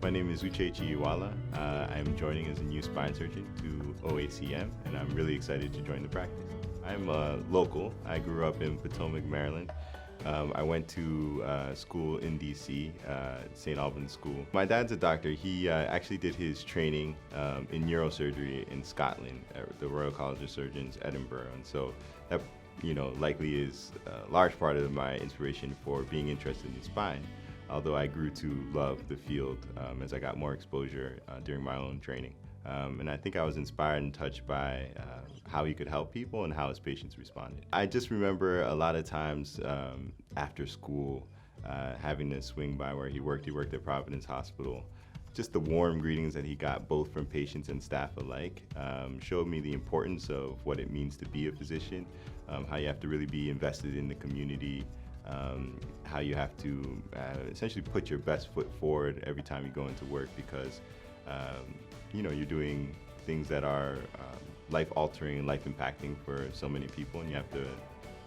My name is Iweala. I'm joining as a new spine surgeon to OACM, and I'm really excited to join the practice. I'm local. I grew up in Potomac, Maryland. I went to school in DC, St. Albans School. My dad's a doctor. He actually did his training in neurosurgery in Scotland at the Royal College of Surgeons, Edinburgh, and so that likely is a large part of my inspiration for being interested in spine. Although I grew to love the field as I got more exposure during my own training. And I think I was inspired and touched by how he could help people and how his patients responded. I just remember a lot of times after school having to swing by where he worked at Providence Hospital. Just the warm greetings that he got both from patients and staff alike showed me the importance of what it means to be a physician, how you have to really be invested in the community, how you have to essentially put your best foot forward every time you go into work because you're doing things that are life-altering and life-impacting for so many people, and you have to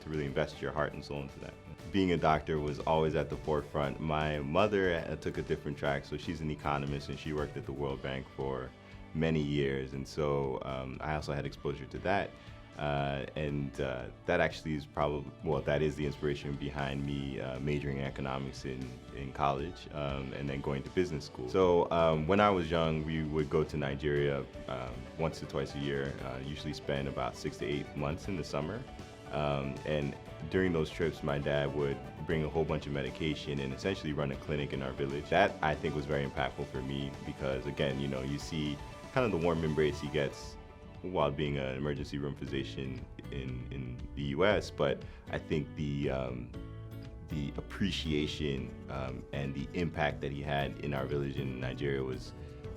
really invest your heart and soul into that. Being a doctor was always at the forefront. My mother took a different track, so she's an economist and she worked at the World Bank for many years, and so I also had exposure to that. That actually is that is the inspiration behind me majoring in economics in college and then going to business school. So when I was young, we would go to Nigeria once or twice a year, usually spend about 6 to 8 months in the summer. And during those trips, my dad would bring a whole bunch of medication and essentially run a clinic in our village. That, I think, was very impactful for me because, again, you see kind of the warm embrace he gets while being an emergency room physician in the U.S., but I think the appreciation and the impact that he had in our village in Nigeria was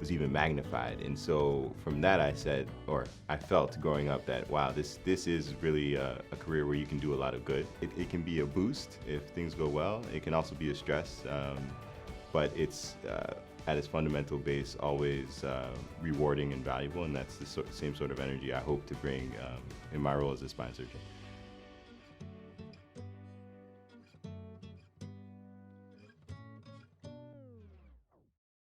even magnified. And so from that I felt growing up that, wow, this is really a career where you can do a lot of good. It can be a boost if things go well. It can also be a stress, but it's at its fundamental base always rewarding and valuable, and that's the same sort of energy I hope to bring in my role as a spine surgeon.